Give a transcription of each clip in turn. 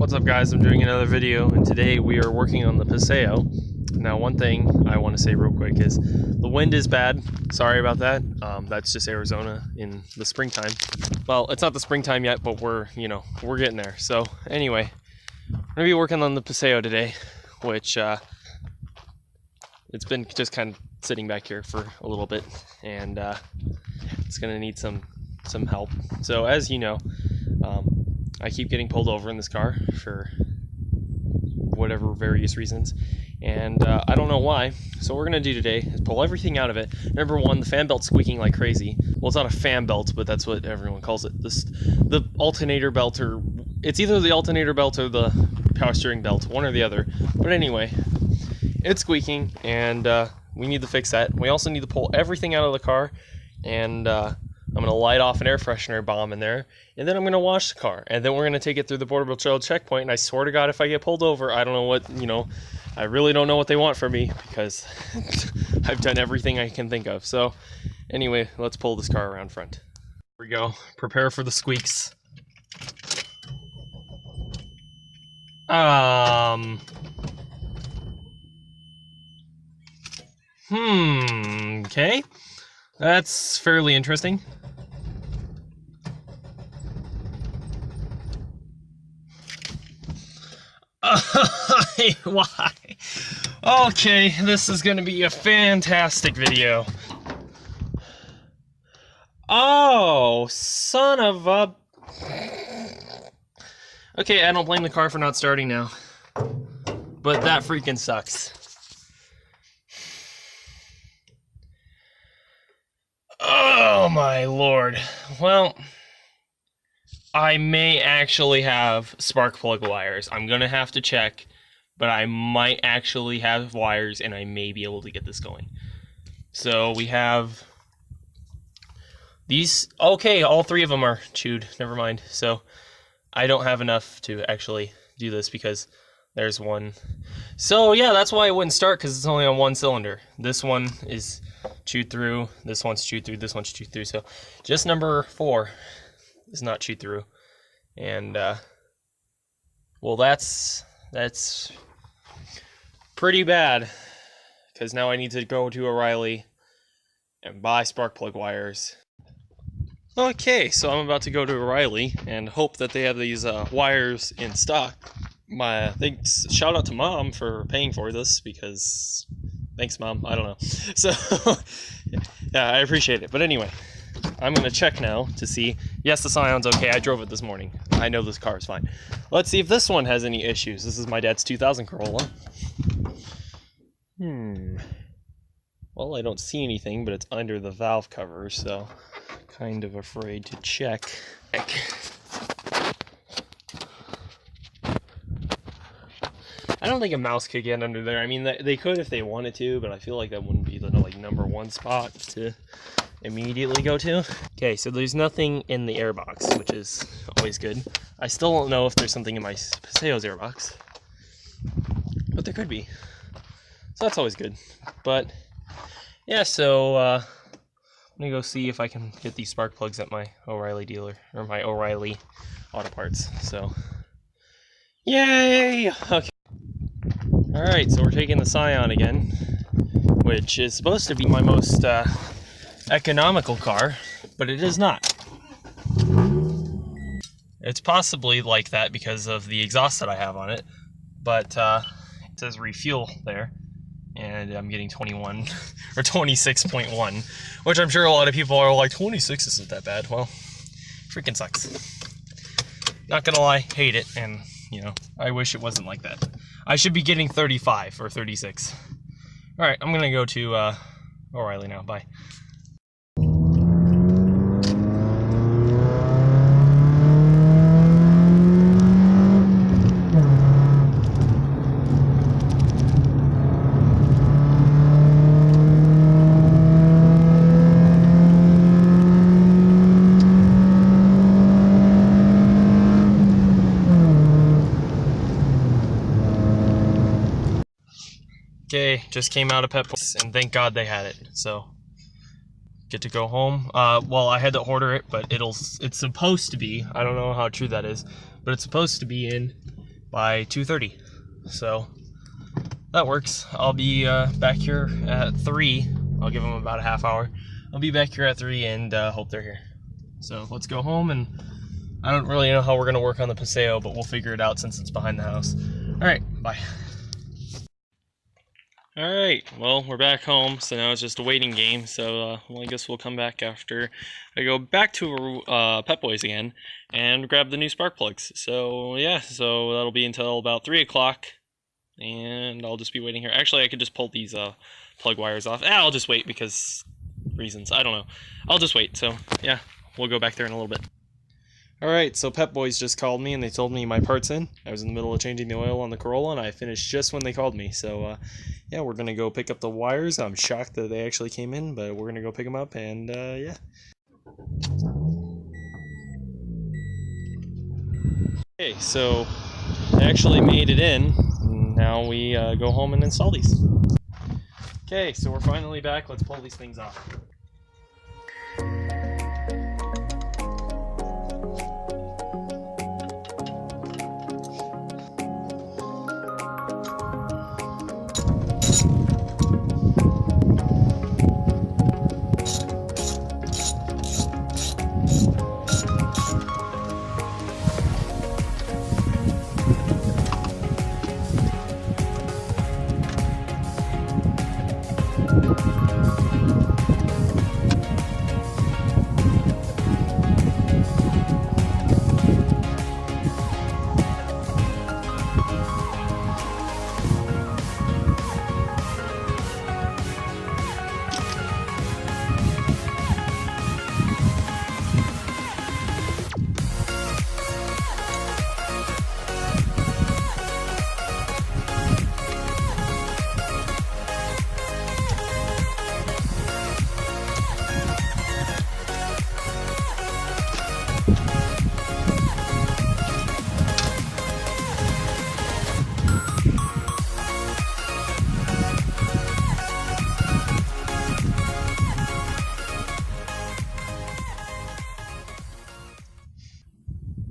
What's up guys, I'm doing another video and today we are working on the Paseo. Now one thing I want to say real quick is the wind is bad, sorry about that. That's just Arizona in the springtime. Well, it's not the springtime yet, but we're getting there. So anyway, we're gonna be working on the Paseo today, which it's been just kind of sitting back here for a little bit, and it's gonna need some help. So as you know, I keep getting pulled over in this car for whatever various reasons, and I don't know why. So what we're gonna do today is pull everything out of it. Number one, the fan belt's squeaking like crazy. Well, it's not a fan belt, but that's what everyone calls it. The alternator belt, or it's either the alternator belt or the power steering belt, one or the other. But anyway, it's squeaking, and we need to fix that. We also need to pull everything out of the car, and I'm going to light off an air freshener bomb in there, and then I'm going to wash the car, and then we're going to take it through the Border Patrol checkpoint, and I swear to God, if I get pulled over, I don't know what, I really don't know what they want from me, because I've done everything I can think of. So anyway, let's pull this car around front. Here we go. Prepare for the squeaks. Okay. That's fairly interesting. Why? Okay, this is gonna be a fantastic video. Oh, son of a... Okay, I don't blame the car for not starting now, but that freaking sucks. Oh my lord. Well, I may actually have spark plug wires. I'm gonna have to check, but I might actually have wires and I may be able to get this going. So we have these. Okay, all three of them are chewed. Never mind. So I don't have enough to actually do this because there's one. So yeah, that's why it wouldn't start, because it's only on one cylinder. This one is chewed through, this one's chewed through, this one's chewed through. So just number 4 is not chewed through. And well, that's pretty bad, because now I need to go to O'Reilly and buy spark plug wires. Okay, so I'm about to go to O'Reilly and hope that they have these wires in stock. Thanks, shout out to Mom for paying for this, because thanks, Mom, I don't know. So yeah, I appreciate it. But anyway, I'm gonna check now to see. Yes, the Scion's okay. I drove it this morning. I know this car is fine. Let's see if this one has any issues. This is my dad's 2000 Corolla. Well, I don't see anything, but it's under the valve cover, so kind of afraid to check. I don't think a mouse could get under there. I mean, they could if they wanted to, but I feel like that wouldn't be the number one spot to immediately go to. Okay, so there's nothing in the airbox, which is always good. I still don't know if there's something in my Paseo's airbox, but there could be. So that's always good. But yeah, so I'm gonna go see if I can get these spark plugs at my O'Reilly dealer, or my O'Reilly Auto Parts. So yay! Okay. Alright, so we're taking the Scion again, which is supposed to be my most economical car, but it is not. It's possibly like that because of the exhaust that I have on it, but it says refuel there, and I'm getting 21 or 26.1, which I'm sure a lot of people are like, 26 isn't that bad. Well, freaking sucks. Not gonna lie, hate it, and I wish it wasn't like that. I should be getting 35 or 36. Alright, I'm gonna go to O'Reilly now. Bye. Okay, just came out of Pet Points, and thank God they had it. So get to go home. Well, I had to order it, but it's supposed to be, I don't know how true that is, but it's supposed to be in by 2:30. So that works. I'll be back here at 3. I'll give them about a half hour. I'll be back here at 3 and hope they're here. So let's go home, and I don't really know how we're gonna work on the Paseo, but we'll figure it out since it's behind the house. All right, bye. All right, well, we're back home, so now it's just a waiting game. So, well, I guess we'll come back after I go back to Pep Boys again and grab the new spark plugs. So, yeah, so that'll be until about 3 o'clock, and I'll just be waiting here. Actually, I could just pull these plug wires off. I'll just wait because reasons. I don't know. I'll just wait. So, yeah, we'll go back there in a little bit. Alright, so Pep Boys just called me and they told me my part's in. I was in the middle of changing the oil on the Corolla and I finished just when they called me. So, yeah, we're going to go pick up the wires. I'm shocked that they actually came in, but we're going to go pick them up and, yeah. Okay, so they actually made it in. Now we go home and install these. Okay, so we're finally back. Let's pull these things off.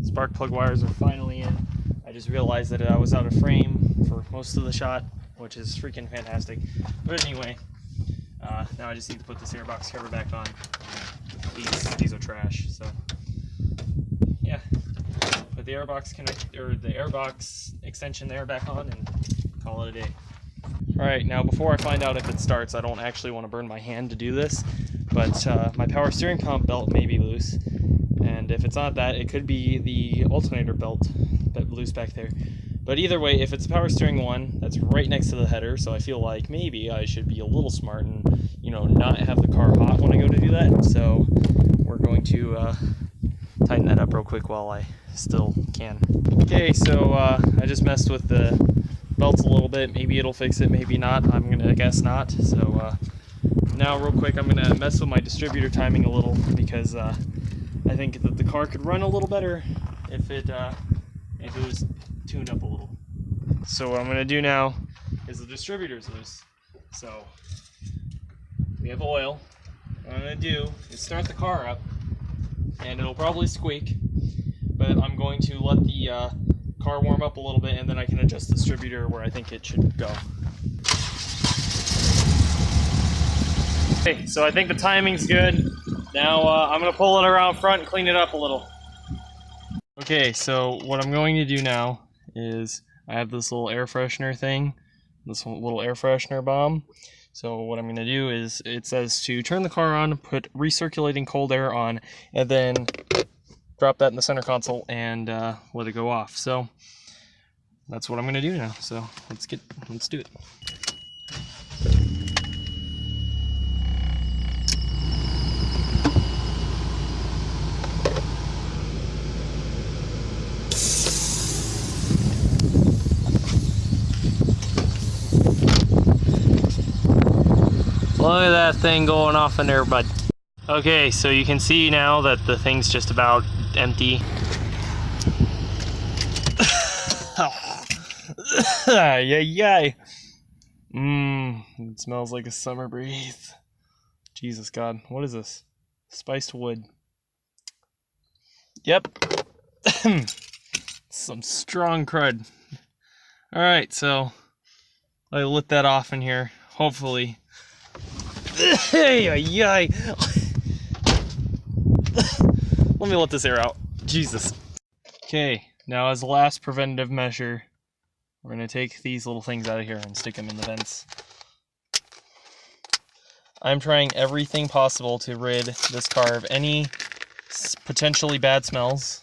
Spark plug wires are finally in. I just realized that I was out of frame for most of the shot, which is freaking fantastic. But anyway, now I just need to put this airbox cover back on. These are trash, so yeah. Put the airbox extension there back on and call it a day. Alright, now before I find out if it starts, I don't actually want to burn my hand to do this, but my power steering pump belt may be loose. And if it's not that, it could be the alternator belt loose back there. But either way, if it's the power steering one, that's right next to the header, so I feel like maybe I should be a little smart and, you know, not have the car hot when I go to do that. So we're going to tighten that up real quick while I still can. Okay, so I just messed with the belts a little bit. Maybe it'll fix it, maybe not. I'm going to guess not. So now real quick, I'm going to mess with my distributor timing a little because I think that the car could run a little better if it was tuned up a little. So what I'm going to do now is the distributor's loose. So we have oil. What I'm going to do is start the car up, and it'll probably squeak, but I'm going to let the car warm up a little bit, and then I can adjust the distributor where I think it should go. Okay, so I think the timing's good. Now I'm going to pull it around front and clean it up a little. Okay, so what I'm going to do now is I have this little air freshener thing, this little air freshener bomb. So what I'm going to do is it says to turn the car on, put recirculating cold air on, and then drop that in the center console and let it go off. So that's what I'm going to do now. So let's do it. Look at that thing going off in there, bud. Okay, so you can see now that the thing's just about empty. Yay. It smells like a summer breeze. Jesus God, what is this? Spiced wood. Yep. Some strong crud. Alright, so I lit that off in here. Hopefully. Hey, yay! Let me let this air out. Jesus. Okay, now as a last preventative measure, we're going to take these little things out of here and stick them in the vents. I'm trying everything possible to rid this car of any potentially bad smells.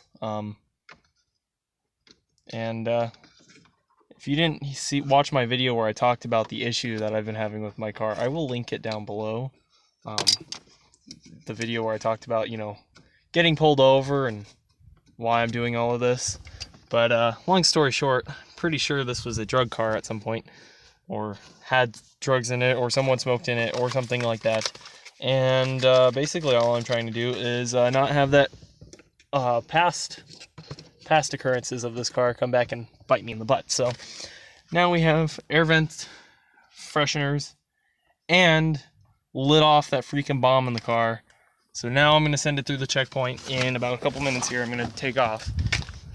If you didn't watch my video where I talked about the issue that I've been having with my car, I will link it down below. The video where I talked about, getting pulled over and why I'm doing all of this. But long story short, I'm pretty sure this was a drug car at some point, or had drugs in it, or someone smoked in it, or something like that. And basically all I'm trying to do is not have that past occurrences of this car come back and bite me in the butt. So now we have air vent fresheners and lit off that freaking bomb in the car. So now I'm going to send it through the checkpoint in about a couple minutes here. I'm going to take off,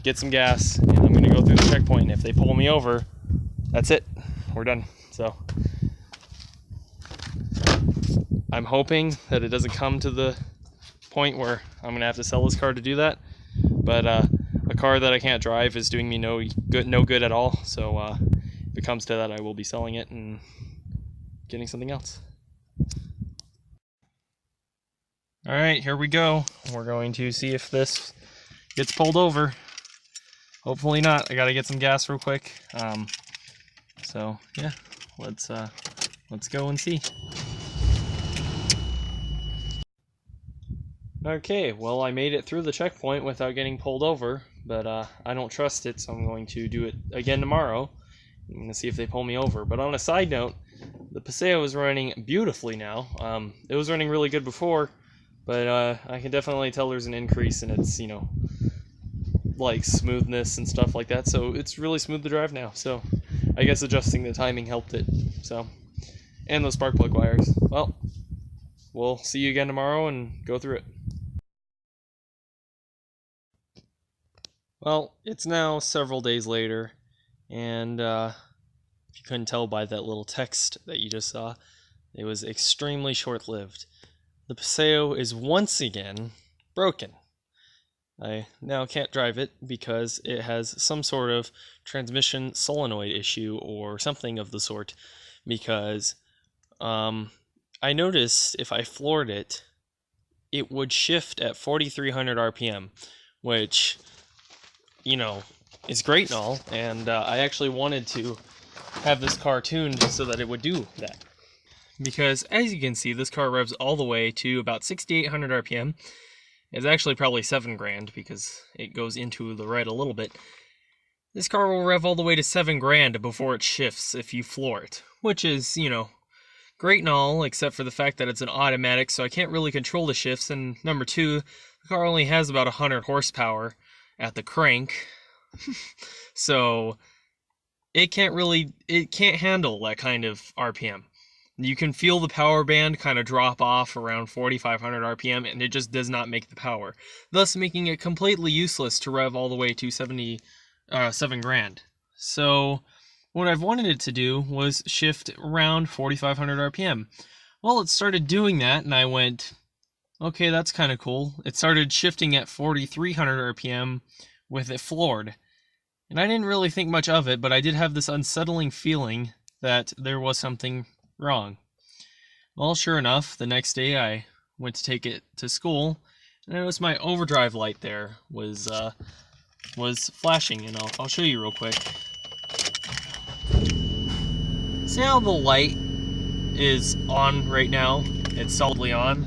get some gas, and I'm going to go through the checkpoint. And if they pull me over, that's it. We're done. So I'm hoping that it doesn't come to the point where I'm going to have to sell this car to do that. But a car that I can't drive is doing me no good at all. So if it comes to that, I will be selling it and getting something else. All right, here we go. We're going to see if this gets pulled over. Hopefully not. I got to get some gas real quick. So yeah, let's go and see. Okay, well, I made it through the checkpoint without getting pulled over, but I don't trust it, so I'm going to do it again tomorrow. I'm going to see if they pull me over. But on a side note, the Paseo is running beautifully now. It was running really good before, but I can definitely tell there's an increase in its, like smoothness and stuff like that. So it's really smooth to drive now. So I guess adjusting the timing helped it. So, and those spark plug wires. Well, we'll see you again tomorrow and go through it. Well, it's now several days later, and if you couldn't tell by that little text that you just saw, it was extremely short-lived. The Paseo is once again broken. I now can't drive it because it has some sort of transmission solenoid issue or something of the sort, because I noticed if I floored it, it would shift at 4,300 RPM, which, is great and all, and I actually wanted to have this car tuned so that it would do that. Because, as you can see, this car revs all the way to about 6,800 RPM. It's actually probably 7 grand because it goes into the red a little bit. This car will rev all the way to 7 grand before it shifts if you floor it, which is, great and all, except for the fact that it's an automatic, so I can't really control the shifts. And number 2, the car only has about 100 horsepower at the crank, so it can't handle that kind of RPM. You can feel the power band kind of drop off around 4,500 RPM, and it just does not make the power, thus making it completely useless to rev all the way to 7 grand. So what I've wanted it to do was shift around 4,500 RPM. Well, it started doing that, and I went, okay, that's kind of cool. It started shifting at 4,300 RPM with it floored. And I didn't really think much of it, but I did have this unsettling feeling that there was something wrong. Well, sure enough, the next day I went to take it to school, and I noticed my overdrive light there was flashing, and I'll show you real quick. See how the light is on right now? It's solidly on.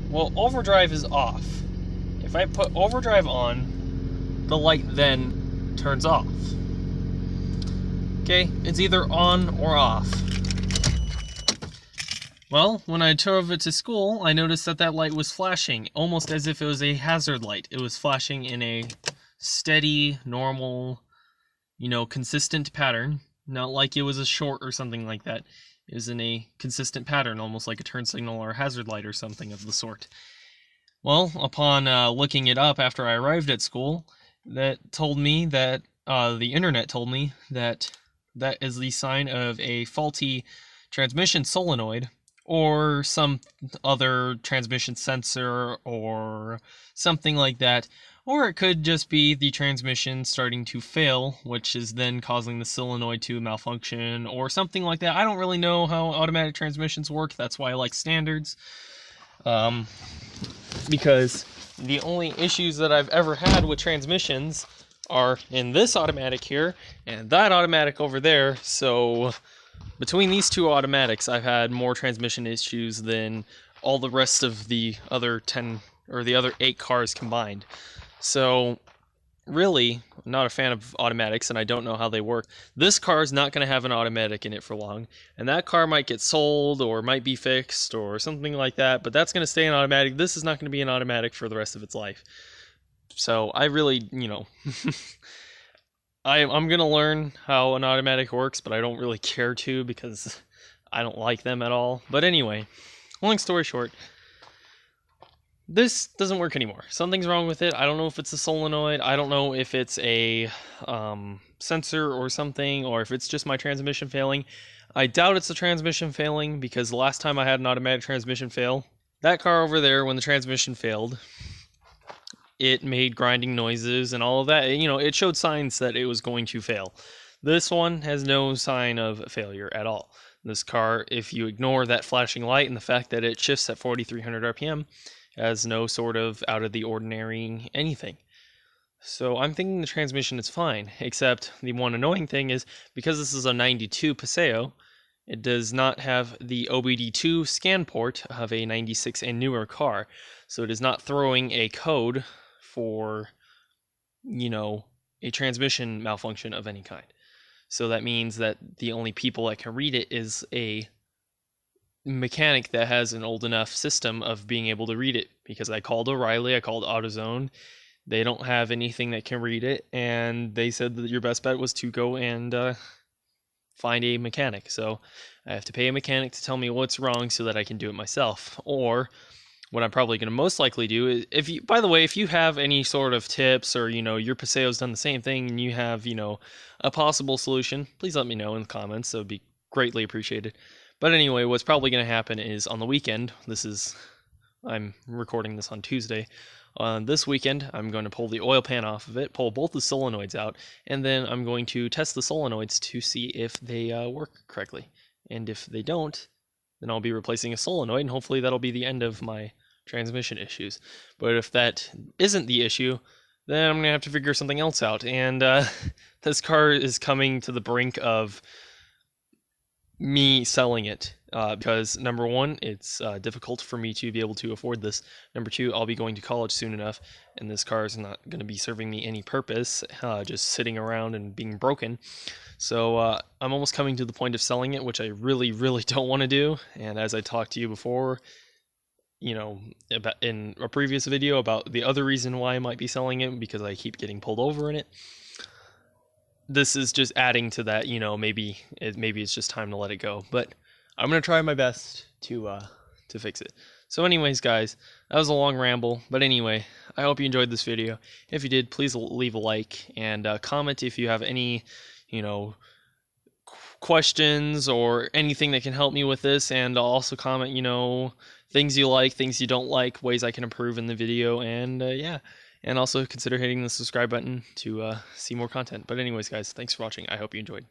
Well, overdrive is off. If I put overdrive on, the light then turns off. Okay, it's either on or off. Well, when I drove it to school, I noticed that light was flashing, almost as if it was a hazard light. It was flashing in a steady, normal, consistent pattern. Not like it was a short or something like that. It was in a consistent pattern, almost like a turn signal or a hazard light or something of the sort. Well, upon looking it up after I arrived at school, that told me that the internet told me that that is the sign of a faulty transmission solenoid or some other transmission sensor or something like that. Or it could just be the transmission starting to fail, which is then causing the solenoid to malfunction or something like that. I don't really know how automatic transmissions work. That's why I like standards. Because the only issues that I've ever had with transmissions are in this automatic here and that automatic over there. So between these two automatics, I've had more transmission issues than all the rest of the other 10 or the other 8 cars combined. So really, I'm not a fan of automatics and I don't know how they work. This car is not going to have an automatic in it for long, and that car might get sold or might be fixed or something like that, but that's going to stay an automatic. This is not going to be an automatic for the rest of its life. So I really, I'm going to learn how an automatic works, but I don't really care to because I don't like them at all. But anyway, long story short, this doesn't work anymore. Something's wrong with it. I don't know if it's a solenoid. I don't know if it's a sensor or something, or if it's just my transmission failing. I doubt it's the transmission failing because the last time I had an automatic transmission fail, that car over there, when the transmission failed, it made grinding noises and all of that. It showed signs that it was going to fail. This one has no sign of failure at all. This car, if you ignore that flashing light and the fact that it shifts at 4,300 RPM, has no sort of out of the ordinary anything. So I'm thinking the transmission is fine, except the one annoying thing is because this is a 92 Paseo, it does not have the OBD2 scan port of a 96 and newer car. So it is not throwing a code for, a transmission malfunction of any kind. So that means that the only people that can read it is a mechanic that has an old enough system of being able to read it, because I called O'Reilly, I called AutoZone, they don't have anything that can read it, and they said that your best bet was to go and find a mechanic. So I have to pay a mechanic to tell me what's wrong so that I can do it myself. Or what I'm probably going to most likely do is, if you have any sort of tips, or your Paseo's done the same thing and you have a possible solution, please let me know in the comments. That would be greatly appreciated. But anyway, what's probably going to happen is on the weekend, I'm recording this on Tuesday, this weekend I'm going to pull the oil pan off of it, pull both the solenoids out, and then I'm going to test the solenoids to see if they work correctly. And if they don't, then I'll be replacing a solenoid, and hopefully that'll be the end of my transmission issues. But if that isn't the issue, then I'm going to have to figure something else out. And this car is coming to the brink of me selling it because number one, it's difficult for me to be able to afford this. Number two, I'll be going to college soon enough, and this car is not going to be serving me any purpose, just sitting around and being broken. So I'm almost coming to the point of selling it, which I really, really don't want to do. And as I talked to you before, about in a previous video about the other reason why I might be selling it, because I keep getting pulled over in it. This is just adding to that, maybe it's just time to let it go. But I'm going to try my best to fix it. So anyways, guys, that was a long ramble. But anyway, I hope you enjoyed this video. If you did, please leave a like and comment if you have any, questions or anything that can help me with this. And also comment, things you like, things you don't like, ways I can improve in the video. And yeah. And also consider hitting the subscribe button to see more content. But anyways, guys, thanks for watching. I hope you enjoyed.